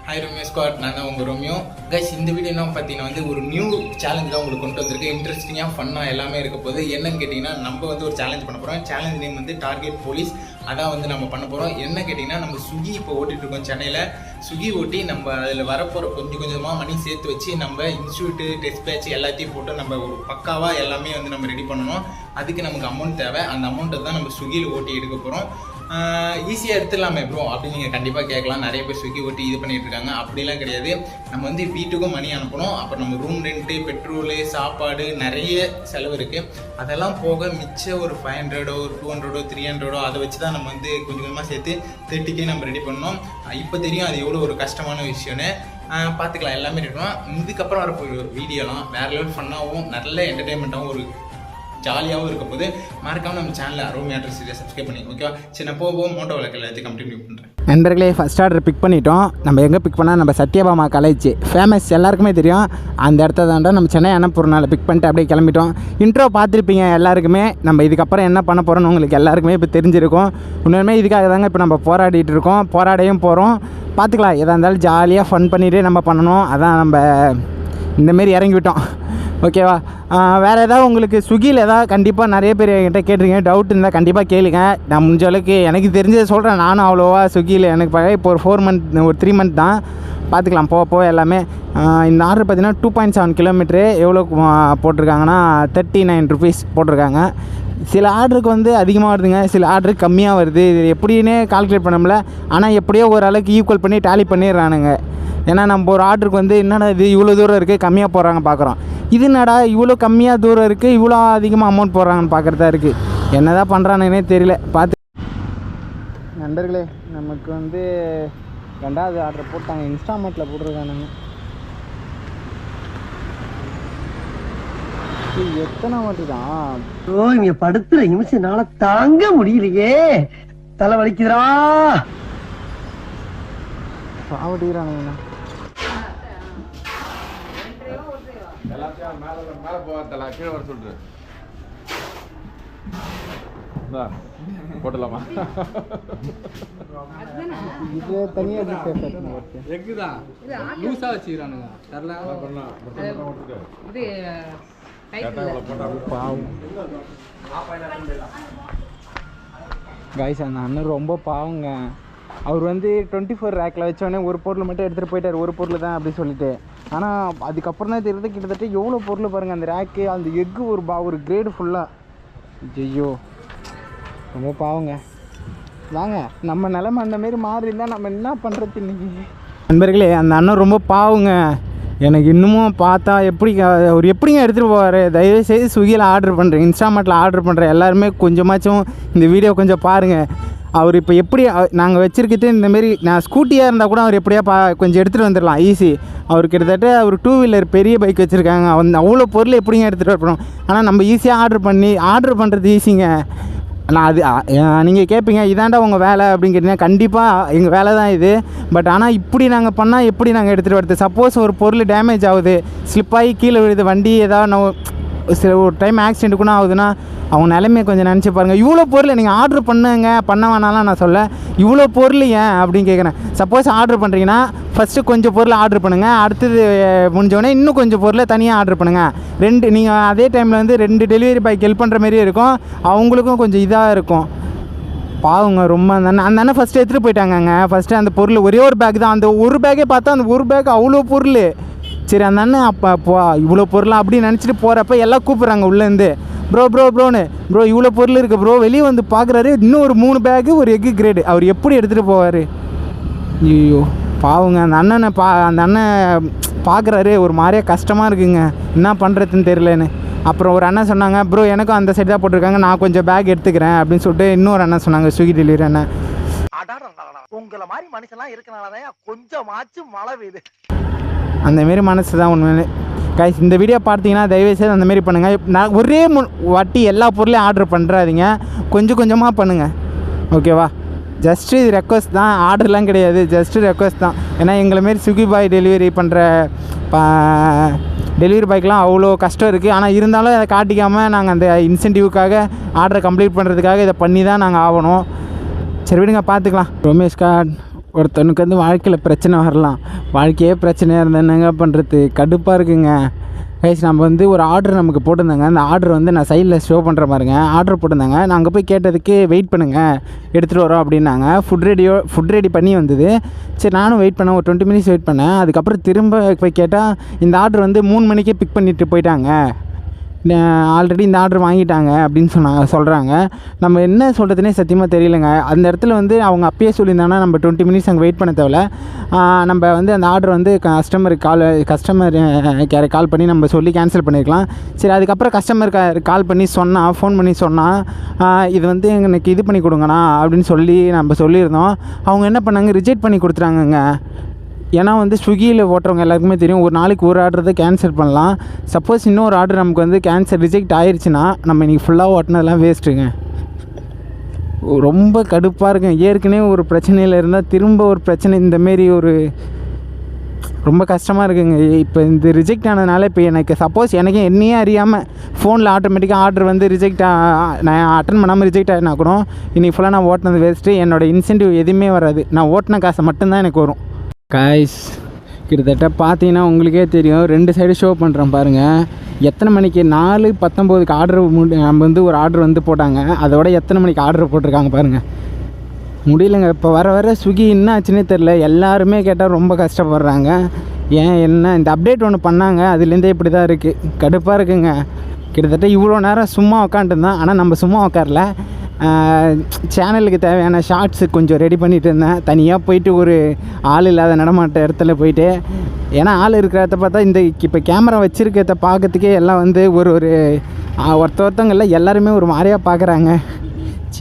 Hi Romeo squad, நான் தான் உங்கள் ரோமியோ. கைஸ், இந்த வீடியோ என்ன பார்த்தீங்கன்னா ஒரு நியூ சேலஞ்ச் தான் உங்களுக்கு கொண்டு வந்திருக்கு. இன்ட்ரெஸ்டிங்காக ஃபன்னாக எல்லாமே இருக்க போது. என்னன்னு கேட்டிங்கன்னா, நம்ம ஒரு சேலஞ்ச் பண்ண போகிறோம். Challenge name target police. அதான் நம்ம பண்ண போகிறோம். என்ன கேட்டிங்கன்னா, நம்ம ஸ்விக்கி இப்போ ஓட்டிகிட்டு இருக்கோம் சென்னையில். ஸ்விக்கி ஓட்டி நம்ம அதில் வரப்போகிற கொஞ்சம் கொஞ்சமாக மணி சேர்த்து வச்சு நம்ம இன்ஸ்டியூட்டு டெஸ்ட் பேட்ச் எல்லாத்தையும் போட்டு நம்ம ஒரு பக்காவாக எல்லாமே நம்ம ரெடி பண்ணணும். அதுக்கு நமக்கு அமௌண்ட் தேவை. அந்த அமௌண்ட்டை தான் நம்ம ஸ்விக்கியில் ஓட்டி எடுக்க போகிறோம். ஈஸியாக எடுத்துடலாமே ப்ரோ அப்படின்னு நீங்கள் கண்டிப்பாக கேட்கலாம். நிறைய பேர் ஸ்விக்கி ஓட்டி இது பண்ணிகிட்டு இருக்காங்க. அப்படிலாம் கிடையாது. நம்ம வீட்டுக்கும் மணி அனுப்பணும். அப்புறம் நம்ம ரூம் ரெண்ட்டு, பெட்ரோலு, சாப்பாடு, நிறைய செலவு இருக்குது. அதெல்லாம் போக மிச்சம் ஒரு 500 ஒரு 200 300 அதை வச்சு தான் நம்ம கொஞ்சம் கொஞ்சமாக சேர்த்து 30K நம்ம ரெடி பண்ணோம். இப்போ தெரியும் அது எவ்வளோ ஒரு கஷ்டமான விஷயம்னு. பார்த்துக்கலாம், எல்லாமே இருக்கணும். இதுக்கப்புறம் வரப்போ வீடியோலாம் வேறு லெவல் ஃபன்னாகவும் நல்ல என்டர்டெயின்மெண்ட்டாகவும் ஒரு ஜாலியாகவும் இருக்க போது. மறக்காமல் நம்ம சேனலில் ரோமியோ அட்ரஸ் சீரியை சப்ஸ்கிரைப் பண்ணி ஓகேவா. சின்ன போவோம் மோட்டோ வழக்கில் எல்லாத்தையும் கண்டினியூ பண்ணுறேன். நண்பர்களே, ஃபஸ்ட் ஆர்டர் பிக் பண்ணிட்டோம். நம்ம எங்கே பிக் பண்ணால் நம்ம சத்யபாமா காலேஜ் ஃபேமஸ் எல்லாருக்குமே தெரியும். அந்த இடத்த தாண்டா நம்ம சென்னை அன்னப்பூர்ணாவில் பிக் பண்ணிட்டு அப்படியே கிளம்பிட்டோம். இன்ட்ரோ பார்த்துருப்பீங்க எல்லாருக்குமே. நம்ம இதுக்கப்புறம் என்ன பண்ண போகிறோன்னு உங்களுக்கு எல்லாருக்குமே இப்போ தெரிஞ்சிருக்கும். உண்மையுமே இதுக்காக தாங்க இப்போ நம்ம போராடிட்டு இருக்கோம். போராடையும் போகிறோம். பார்த்துக்கலாம், எதாக இருந்தாலும் ஜாலியாக ஃபன் பண்ணிகிட்டே நம்ம பண்ணணும். அதான் நம்ம இந்தமாரி இறங்கிவிட்டோம். ஓகேவா. வேறு ஏதாவது உங்களுக்கு ஸ்விக்கியில் ஏதாவது கண்டிப்பாக நிறைய பேர் என்கிட்ட கேட்டிருக்கீங்க. டவுட் இருந்தால் கண்டிப்பாக கேளுங்க. நான் முடிஞ்ச அளவுக்கு எனக்கு தெரிஞ்சதை சொல்கிறேன். நானும் அவ்வளோவா ஸ்விக்கியில் எனக்கு பழைய இப்போ ஒரு 4 மந்த் ஒரு 3 மந்த் தான். பார்த்துக்கலாம் போக எல்லாமே. இந்த ஆர்டர் பார்த்தீங்கன்னா 2.7 கிலோமீட்ரு. எவ்வளோ போட்டிருக்காங்கன்னா 39 ருபீஸ் போட்டிருக்காங்க. சில ஆர்டருக்கு அதிகமாக வருதுங்க, சில ஆர்டருக்கு கம்மியாக வருது. இது எப்படின்னே கால்குலேட் பண்ண முடியல. ஆனால் எப்படியோ ஓரளவுக்கு ஈக்குவல் பண்ணி டேலி பண்ணிடுறானுங்க. ஏன்னா நம்ம ஒரு ஆர்டருக்கு என்னடா இது இவ்வளோ தூரம் இருக்குது கம்மியாக போடுறாங்க பார்க்குறோம். இது என்னடா இவ்வளோ கம்மியாக தூரம் இருக்குது இவ்வளோ அதிகமாக அமௌண்ட் போடுறாங்கன்னு பார்க்குறதா இருக்குது. என்ன தான் பண்ணுறானுன்னே தெரியல. பார்த்து நண்பர்களே, நமக்கு 2வது ஆர்டர் போட்டாங்க. இன்ஸ்டாமார்ட்டில் போட்டிருக்கானுங்க. எத்தனை வாட்டி தான் இங்க படுத்துற நிமிஷம்னால தாங்க முடியலையே, தலை வலிக்குதுடா. பாவடிக்கிறானுங்க. மேல போவார்த்தல கீழே வர சொல்லிட்டு போட்டலாமா? இது தனியாக எக்குதான் லூஸா வச்சுக்கிறானுங்க. கைஸ், அந்த அண்ணன் ரொம்ப பாவங்க. அவர் 24 ரேக்கில் வச்சோடனே ஒரு பொருள் மட்டும் எடுத்துகிட்டு போயிட்டார். ஒரு பொருள் தான் அப்படின்னு சொல்லிட்டு. ஆனால் அதுக்கப்புறம் தான் தெரியுது கிட்டத்தட்ட எவ்வளோ பொருள் பாருங்கள். அந்த ரேக்கு, அந்த எக்கு ஒரு கிரேடு ஃபுல்லாக. ஐயோ, ரொம்ப பாவங்க. வாங்க, நம்ம நிலமை அந்தமாரி மாறி இருந்தால் நம்ம என்ன பண்ணுறது இன்னைக்கு. நண்பர்களே, அந்த அண்ணன் ரொம்ப பாவங்க. எனக்கு இன்னமும் பார்த்தா அவர் எப்படிங்க எடுத்துகிட்டு போவார். தயவுசெய்து ஸ்விக்கியில் ஆர்டர் பண்ணுறேன், இன்ஸ்டாமார்ட்டில் ஆர்டர் பண்ணுறேன் எல்லாருமே கொஞ்சமாச்சும் இந்த வீடியோ கொஞ்சம் பாருங்கள். அவர் இப்போ எப்படி நாங்கள் வச்சுருக்கிட்டு இந்தமாரி நான் ஸ்கூட்டியாக இருந்தால் கூட அவர் எப்படியா கொஞ்சம் எடுத்துகிட்டு வந்துடலாம் ஈஸி. அவர் கிட்டத்தட்ட அவர் 2 வீலர் பெரிய பைக் வச்சுருக்காங்க. அவ்வளோ பொருள் எப்படிங்க எடுத்துகிட்டு வரணும். ஆனால் நம்ம ஈஸியாக ஆர்டர் பண்ணுறது ஈஸிங்க. நான் அது நீங்கள் கேட்பீங்க இதாண்டா உங்கள் வேலை அப்படின்னு கேட்டிங்கன்னா, கண்டிப்பாக எங்கள் வேலை தான் இது. பட் ஆனால் இப்படி நாங்கள் பண்ணால் எப்படி நாங்கள் எடுத்துகிட்டு வரது. சப்போஸ் ஒரு பொருள் டேமேஜ் ஆகுது, ஸ்லிப்பாகி கீழே விழுது, வண்டி ஏதாவது ஒரு டைம் ஆக்சிடென்ட் கூட ஆகுதுன்னா அவங்க நிலைமையை கொஞ்சம் நினச்சி பாருங்கள். இவ்வளோ பொருள் நீங்கள் ஆர்டர் பண்ண வேணாலாம் நான் சொல்ல. இவ்வளோ பொருள் ஏன் அப்படின்னு கேட்குறேன். சப்போஸ் ஆர்டர் பண்ணுறீங்கன்னா ஃபஸ்ட்டு கொஞ்சம் பொருள் ஆர்டர் பண்ணுங்கள். அடுத்தது முடிஞ்சோடனே இன்னும் கொஞ்சம் பொருளை தனியாக ஆர்டர் பண்ணுங்கள். நீங்கள் அதே டைமில் 2 டெலிவரி பாய்க்கு ஹெல்ப் பண்ணுற மாதிரியே இருக்கும். அவங்களுக்கும் கொஞ்சம் இதாக இருக்கும். பாவங்க ரொம்ப. அந்த அண்ணன் ஃபஸ்ட்டு எடுத்துகிட்டு போயிட்டாங்கங்க. ஃபஸ்ட்டு அந்த பொருள் ஒரே ஒரு பேக் தான். அந்த ஒரு பேக்கே பார்த்தா அந்த ஒரு பேக் அவ்வளோ பொருள். சரி, அந்த அண்ணன் அப்போ இவ்வளோ பொருளாக அப்படின்னு நினச்சிட்டு போகிறப்ப எல்லாம் கூப்பிட்றாங்க உள்ளேருந்து. ப்ரோன்னு இவ்வளோ பொருள் இருக்குது ப்ரோ. வெளியே பார்க்குறாரு, இன்னும் ஒரு 3 பேக்கு ஒரு எக்கு கிரேடு. அவர் எப்படி எடுத்துகிட்டு போவார். ஐயோ பாவங்க. அந்த அண்ணன் பார்க்குறாரு, ஒரு மாதிரியாக கஷ்டமாக இருக்குங்க. என்ன பண்ணுறதுன்னு தெரியலன்னு. அப்புறம் ஒரு அண்ணன் சொன்னாங்க, ப்ரோ எனக்கும் அந்த சைடு தான் போட்டிருக்காங்க, நான் கொஞ்சம் பேக் எடுத்துக்கிறேன் அப்படின்னு சொல்லிட்டு இன்னொரு அண்ணன் சொன்னாங்க, ஸ்விக்கி டெலிவரி அண்ணன். உங்களை மாதிரி மனுஷன்லாம் இருக்கனாலதான் கொஞ்சமாச்சும் மழை பெய்யுது. அந்தமாரி மனசு தான் உண்மையிலே. கைஸ், இந்த வீடியோ பார்த்தீங்கன்னா தயவுசெய்து அந்தமாரி பண்ணுங்கள். நான் ஒரே வாட்டி எல்லா பொருளையும் ஆர்டர் பண்ணுறாதீங்க, கொஞ்சம் கொஞ்சமாக பண்ணுங்கள். ஓகேவா. ஜஸ்ட்டு இது ரெக்வஸ்ட் தான், ஆர்டர்லாம் கிடையாது, ஜஸ்ட்டு ரெக்வஸ்ட் தான். ஏன்னா எங்களை மாரி ஸ்விக்கி பாய் டெலிவரி பண்ணுற டெலிவரி பாய்க்கெலாம் அவ்வளோ கஷ்டம் இருக்குது. ஆனால் இருந்தாலும் அதை காட்டிக்காமல் நாங்கள் அந்த இன்சென்டிவ்க்காக ஆர்டரை கம்ப்ளீட் பண்ணுறதுக்காக இதை பண்ணி தான் நாங்கள் ஆகணும். சரி விடுங்க, பார்த்துக்கலாம். ரோமியோ ஸ்குவாட் ஒருத்தனுக்கு வந்து வாழ்க்கையில் பிரச்சனை வரலாம். வாழ்க்கையே பிரச்சனையாக இருந்தால் என்னங்க பண்ணுறது, கடுப்பாக இருக்குங்க. கைஸ் நம்ம வந்து ஒரு ஆர்டர் நமக்கு போட்டிருந்தாங்க. அந்த ஆர்டர் வந்து நான் சைடில் ஷோ பண்ணுற மாதிரிங்க ஆர்டர் போட்டிருந்தாங்க. நான் அங்கே போய் கேட்டதுக்கு வெயிட் பண்ணுங்கள் எடுத்துகிட்டு வரோம் அப்படின்னாங்க. ஃபுட் ரெடி பண்ணி வந்தது. சரி நானும் வெயிட் பண்ணேன், ஒரு 20 மினிட்ஸ் வெயிட் பண்ணேன். அதுக்கப்புறம் திரும்ப போய் கேட்டால் இந்த ஆர்டர் வந்து 3 மணிக்கே பிக் பண்ணிட்டு போயிட்டாங்க, ஆல்ரெடி இந்த ஆர்டர் வாங்கிட்டாங்க அப்படின்னு சொல்கிறாங்க. நம்ம என்ன சொல்கிறதுனே சத்தியமாக தெரியலைங்க. அந்த இடத்துல வந்து அவங்க அப்பயே சொல்லியிருந்தாங்கன்னா நம்ம 20 மினிட்ஸ் அங்கே வெயிட் பண்ண தேவையில்ல. நம்ம வந்து அந்த ஆர்டர் வந்து கஸ்டமர் கேரை கால் பண்ணி நம்ம சொல்லி கேன்சல் பண்ணியிருக்கலாம். சரி அதுக்கப்புறம் கஸ்டமர் கால் பண்ணி ஃபோன் பண்ணி சொன்னால் இது வந்து எனக்கு இது பண்ணி கொடுங்கண்ணா அப்படின்னு சொல்லி நம்ம சொல்லியிருந்தோம். அவங்க என்ன பண்ணாங்க, ரிஜெக்ட் பண்ணி கொடுத்துறாங்கங்க. ஏன்னா வந்து ஸ்விக்கியில் ஓட்டுறவங்க எல்லாருக்குமே தெரியும், ஒரு நாளைக்கு ஒரு ஆர்டர் தான் கேன்சல் பண்ணலாம். சப்போஸ் இன்னொரு ஆர்டர் நமக்கு வந்து ரிஜெக்ட் ஆயிடுச்சுன்னா நம்ம இன்றைக்கி ஃபுல்லாக ஓட்டினதெல்லாம் வேஸ்ட்டுங்க. ரொம்ப கடுப்பாக இருக்குங்க. ஏற்கனவே ஒரு பிரச்சனையில் இருந்தால் திரும்ப ஒரு பிரச்சனை, இந்தமாரி ஒரு ரொம்ப கஷ்டமாக இருக்குங்க. இப்போ இந்த ரிஜெக்ட் ஆனதுனால இப்போ எனக்கு சப்போஸ் எனக்கு என்னையே அறியாமல் ஃபோனில் ஆட்டோமேட்டிக்காக ஆர்டர் வந்து நான் அட்டன் பண்ணாமல் ரிஜெக்ட் ஆகினா கூட இன்றைக்கி ஃபுல்லாக நான் ஓட்டினது வேஸ்ட்டு. என்னோடய இன்சென்டிவ் எதுவுமே வராது, நான் ஓட்டின காசை மட்டும்தான் எனக்கு வரும். காய்ஸ் கிட்டத்தட்ட பார்த்தீங்கன்னா உங்களுக்கே தெரியும், 2 சைடு ஷோ பண்ணுறேன் பாருங்கள். எத்தனை மணிக்கு 4:19க்கு ஆர்டர் நம்ம வந்து ஒரு ஆர்டர் வந்து போட்டாங்க, அதோட எத்தனை மணிக்கு ஆர்டர் போட்டிருக்காங்க பாருங்கள். முடியலைங்க. இப்போ வர ஸ்விக்கி என்ன ஆச்சுன்னே தெரில. எல்லாருமே கேட்டால் ரொம்ப கஷ்டப்படுறாங்க. ஏன் என்ன இந்த அப்டேட் ஒன்று பண்ணாங்க, அதுலேருந்தே இப்படி தான் இருக்குது. கடுப்பாக இருக்குங்க. கிட்டத்தட்ட இவ்வளோ நேரம் சும்மா உக்காந்துருந்தேன். ஆனால் நம்ம சும்மா உட்காரல, சேனலுக்கு தேவையான ஷார்ட்ஸு கொஞ்சம் ரெடி பண்ணிகிட்டு இருந்தேன். தனியாக போயிட்டு ஒரு ஆள் இல்லாத நடமாட்ட இடத்துல போயிட்டு, ஏன்னா ஆள் இருக்கிறத பார்த்தா இந்த இப்போ கேமரா வச்சுருக்கிறத பார்க்கறதுக்கே எல்லாம் வந்து ஒருத்தவங்களில் எல்லாருமே ஒரு மாதிரியாக பார்க்குறாங்க.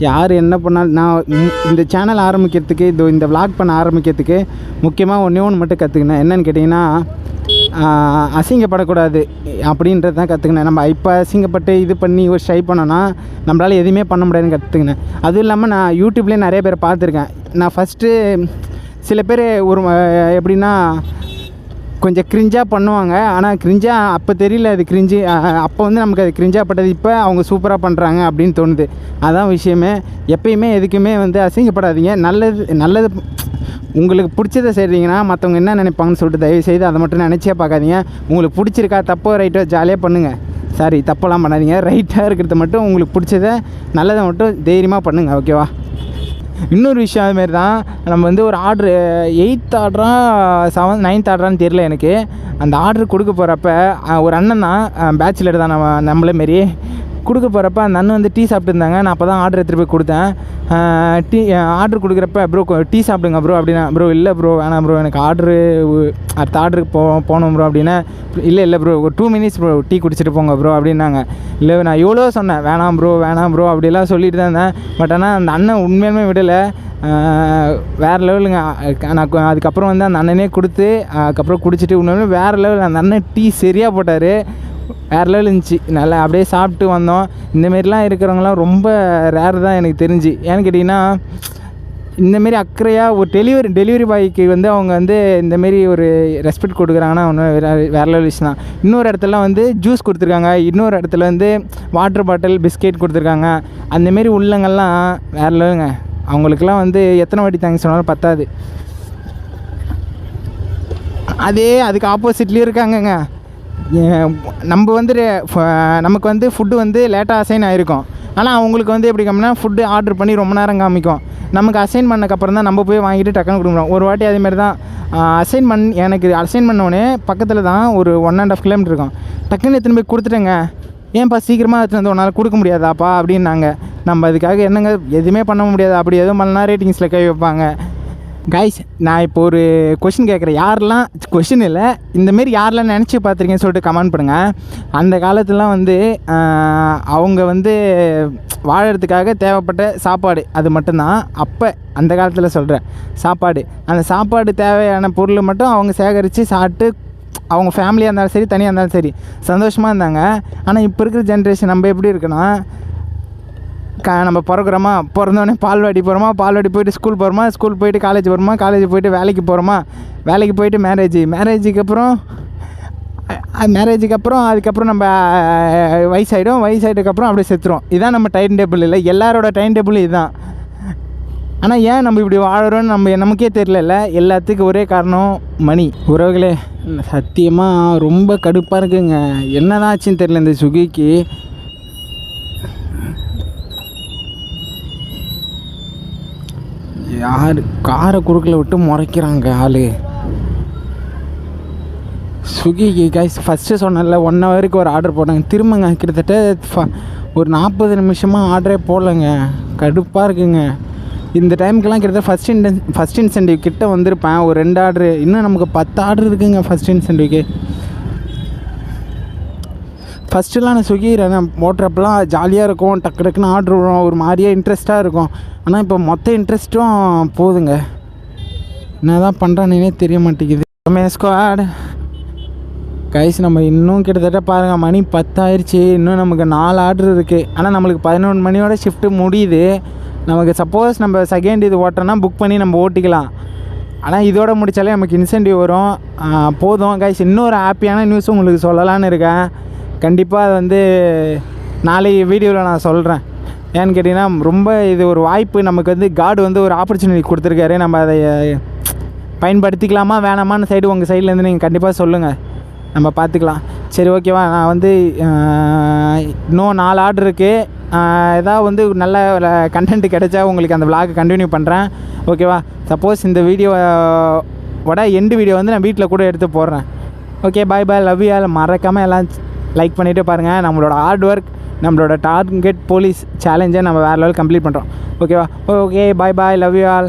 யார் என்ன பண்ணாலும் நான் இந்த சேனல் ஆரம்பிக்கிறதுக்கு இந்த விளாக் பண்ண ஆரம்பிக்கிறதுக்கு முக்கியமாக ஒன்று மட்டும் கற்றுக்கினேன். என்னென்னு கேட்டிங்கன்னா, அசிங்கப்படக்கூடாது அப்படின்றது தான் கற்றுக்கினேன். நம்ம இப்போ அசிங்கப்பட்டு இது பண்ணி ஒரு ஷை பண்ணோன்னா நம்மளால் எதுவுமே பண்ண முடியாதுன்னு கற்றுக்கினேன். அதுவும் இல்லாமல் நான் யூடியூப்லேயே நிறைய பேர் பார்த்துருக்கேன். நான் ஃபஸ்ட்டு சில பேர் எப்படின்னா கொஞ்சம் கிரிஞ்சாக பண்ணுவாங்க. ஆனால் கிரிஞ்சாக அப்போ தெரியல, அது கிரிஞ்சு அப்போ வந்து நமக்கு அது கிரிஞ்சாக பட்டது. இப்போ அவங்க சூப்பராக பண்ணுறாங்க அப்படின்னு தோணுது. அதான் விஷயமே. எப்பயுமே எதுக்குமே வந்து அசிங்கப்படாதீங்க. நல்லது உங்களுக்கு பிடிச்சதை செய்கிறீங்கன்னா மற்றவங்க என்ன நினைப்பாங்கன்னு சொல்லிட்டு தயவுசெய்து அதை மட்டும் நினச்சே பார்க்காதீங்க. உங்களுக்கு பிடிச்சிருக்கா, தப்போ ரைட்டோ ஜாலியாக பண்ணுங்கள். சாரி, தப்பெல்லாம் பண்ணாதீங்க. ரைட்டாக இருக்கிறத மட்டும் உங்களுக்கு பிடிச்சதை நல்லதை மட்டும் தைரியமாக பண்ணுங்கள், ஓகேவா? இன்னொரு விஷயம் அதுமாரி தான், நம்ம வந்து ஒரு ஆர்டரு 8th ஆர்டரா 9th ஆர்டரான்னு தெரியல எனக்கு. அந்த ஆர்டர் கொடுக்க போகிறப்ப ஒரு அண்ணன் தான், பேச்சுலர் தான், நம்மளே மாரி கொடுக்க போகிறப்ப அந்த அண்ணன் வந்து டீ சாப்பிட்டுருந்தாங்க. நான் அப்போ தான் ஆர்டர் எடுத்துகிட்டு போய் கொடுத்தேன். ஆர்டர் கொடுக்குறப்ப ப்ரோ டீ சாப்பிடுங்க ப்ரோ அப்படின்னா, ப்ரோ இல்லை ப்ரோ வேணாம் ப்ரோ, எனக்கு அடுத்த ஆர்டருக்கு போகணும் ப்ரோ அப்படின்னா, இல்லை ப்ரோ ஒரு 2 மினிட்ஸ் ப்ரோ டீ குடிச்சிட்டு போங்க ப்ரோ அப்படின்னாங்க. இல்லை நான் எவ்வளோ சொன்னேன் வேணாம் ப்ரோ அப்படிலாம் சொல்லிட்டு தான் இருந்தேன். பட் ஆனால் அந்த அண்ணன் உண்மையுமே விடலை. வேறு லெவலுங்க. நான் அதுக்கப்புறம் வந்து அந்த அண்ணனே கொடுத்து அதுக்கப்புறம் குடிச்சிட்டு உண்மையுமே வேறு லெவல். அந்த அண்ணன் டீ சரியாக போட்டார், வேறு லெவல் இருந்துச்சு. நல்லா அப்படியே சாப்பிட்டு வந்தோம். இந்தமாரிலாம் இருக்கிறவங்களாம் ரொம்ப ரேர் தான் எனக்கு தெரிஞ்சு. ஏன்னு கேட்டிங்கன்னா, இந்தமாரி அக்கறையாக ஒரு டெலிவரி பாய்க்கு வந்து அவங்க வந்து இந்தமாரி ஒரு ரெஸ்பெக்ட் கொடுக்குறாங்கன்னா ஒன்று வேறு லெவல் விஷயம் தான். இன்னொரு இடத்துல வந்து ஜூஸ் கொடுத்துருக்காங்க, இன்னொரு இடத்துல வந்து வாட்டர் பாட்டில் பிஸ்கெட் கொடுத்துருக்காங்க. அந்தமாரி உள்ளங்கள்லாம் வேறு லெவலுங்க. அவங்களுக்கெல்லாம் வந்து எத்தனை வாட்டி தேங்க்ஸ் சொன்னாலும் பத்தாது. அதுக்கு ஆப்போசிட்லேயும் இருக்காங்கங்க. நம்ம வந்து நமக்கு வந்து ஃபுட்டு வந்து லேட்டாக அசைன் ஆகிருக்கும். ஆனால் அவங்களுக்கு வந்து எப்படி காமினா ஃபுட்டு ஆர்டர் பண்ணி ரொம்ப நேரம் காமிக்கும். நமக்கு அசைன் பண்ணக்கப்புறம் தான் நம்ம போய் வாங்கிட்டு டக்குன்னு கொடுக்குறோம். ஒரு வாட்டி அதேமாதிரி தான் எனக்கு அசைன் பண்ணோடனே பக்கத்தில் தான் ஒரு 1.5 கிலோமீட்டர் இருக்கும். டக்குன்னு எடுத்துன்னு போய் கொடுத்துட்டேங்க. ஏன்ப்பா சீக்கிரமாக எடுத்துன்னு வந்து உன்னால் கொடுக்க முடியாதாப்பா அப்படின்னாங்க. நம்ம அதுக்காக என்னங்க எதுவுமே பண்ண முடியாது. அப்படி எதுவும் பண்ணலாம் ரேட்டிங்ஸில் கை வைப்பாங்க. கைஸ், நான் இப்போ ஒரு கொஷின் கேட்குறேன். யாரெல்லாம் கொஷின் இல்லை, இந்தமாரி யாரெல்லாம் நினச்சி பார்த்துருக்கீங்கன்னு சொல்லிட்டு கமெண்ட் பண்ணுங்கள். அந்த காலத்துலாம் வந்து அவங்க வந்து வாழறதுக்காக தேவைப்பட்ட சாப்பாடு அது மட்டும்தான். அப்போ அந்த காலத்தில் சொல்கிறேன் சாப்பாடு. அந்த சாப்பாடு தேவையான பொருள் மட்டும் அவங்க சேகரித்து சாப்பிட்டு அவங்க ஃபேமிலியாக இருந்தாலும் சரி, தனியாக இருந்தாலும் சரி சந்தோஷமாக இருந்தாங்க. ஆனால் இப்போ இருக்கிற ஜென்ரேஷன் நம்ம எப்படி இருக்குன்னா, நம்ம பிறந்தோடனே பால்வாடி போயிட்டு ஸ்கூல் போகிறோமா, ஸ்கூல் போயிட்டு காலேஜ் போகிறோமா, காலேஜ் போயிட்டு வேலைக்கு போகிறோமா, வேலைக்கு போயிட்டு மேரேஜுக்கு அப்புறம் அதுக்கப்புறம் நம்ம வயசாகிட்டதுக்கப்புறம் அப்படியே செத்துரும். இதுதான் நம்ம டைம் டேபிள். இல்லை எல்லாரோட டைம் டேபிள் இதுதான். ஆனால் ஏன் நம்ம இப்படி வாழறோன்னு நமக்கே தெரியல. எல்லாத்துக்கும் ஒரே காரணம் மணி. உறவுகளே, சத்தியமாக ரொம்ப கடுப்பாக இருக்குங்க. என்னதான் ஆச்சுன்னு தெரியல இந்த ஸ்விக்கிக்கு. யார் காரை குறுக்கில் விட்டு முறைக்கிறாங்க ஆள். ஸ்விக்கிக்கு கைஸ் ஃபஸ்ட்டு சொன்னல 1 ஹவருக்கு ஒரு ஆர்டர் போட்டாங்க. திரும்பங்க கிட்டத்தட்ட ஒரு 40 நிமிஷமாக ஆர்டரே போடலைங்க. கடுப்பாக இருக்குங்க. இந்த டைமுக்கெல்லாம் கிட்டத்தட்ட ஃபஸ்ட் இன்சென்டிவ் கிட்ட வந்திருப்பேன். ஒரு 2 ஆர்டரு, இன்னும் நமக்கு 10 ஆர்டர் இருக்குங்க ஃபஸ்ட் இன்சென்டிவ்க்கு. ஃபஸ்ட்டுலாம் நான் ஸ்விக்கி ஓட்டுறப்பெல்லாம் ஜாலியாக இருக்கும், டக்கு டக்குன்னு ஆர்டர் வரும், ஒரு மாதிரியே இன்ட்ரெஸ்ட்டாக இருக்கும். ஆனால் இப்போ மொத்த இன்ட்ரெஸ்ட்டும் போகுதுங்க. என்ன தான் பண்ணுறானே தெரிய மாட்டேங்குது. ஸ்குவாட் கைஸ், நம்ம இன்னும் கிட்டத்தட்ட பாருங்கள் மணி 10 ஆயிடுச்சு. இன்னும் நமக்கு 4 ஆர்டர் இருக்குது. ஆனால் நம்மளுக்கு 11 மணியோட ஷிஃப்ட்டு முடியுது. நமக்கு சப்போஸ் நம்ம செகண்ட் இது ஓட்டுறோன்னா புக் பண்ணி நம்ம ஓட்டிக்கலாம். ஆனால் இதோட முடித்தாலே நமக்கு இன்சென்டிவ் வரும். போதும் கைஸ். இன்னொரு ஹாப்பியான நியூஸ் உங்களுக்கு சொல்லலான்னு இருக்கேன். கண்டிப்பாக அது வந்து நாளைக்கு வீடியோவில் நான் சொல்கிறேன். ஏன்னு கேட்டிங்கன்னா ரொம்ப இது ஒரு வாய்ப்பு. நமக்கு வந்து காட் வந்து ஒரு ஆப்பர்ச்சுனிட்டி கொடுத்துருக்காரு. நம்ம அதை பயன்படுத்திக்கலாமா வேணாமான்னு சைடு உங்கள் சைட்லேருந்து நீங்கள் கண்டிப்பாக சொல்லுங்கள், நம்ம பார்த்துக்கலாம். சரி ஓகேவா. நான் வந்து இன்னும் 4 ஆர்டர் இருக்குது. ஏதாவது வந்து நல்ல கண்டென்ட் கிடைச்சா உங்களுக்கு அந்த விளாக் கண்டினியூ பண்ணுறேன். ஓகேவா. சப்போஸ் இந்த வீடியோவோட எண்டு வீடியோ வந்து நான் வீட்டில் கூட எடுத்து போடுறேன். Okay, bye bye, love you all. மறக்காமல் எல்லாம் லைக் பண்ணிவிட்டு பாருங்கள். நம்மளோட ஹார்ட் ஒர்க், நம்மளோட டார்கெட் போலீஸ் சேலஞ்சை நம்ம வேறு லெவல் கம்ப்ளீட் பண்ணுறோம். ஓகேவா. Okay, bye bye, love you all.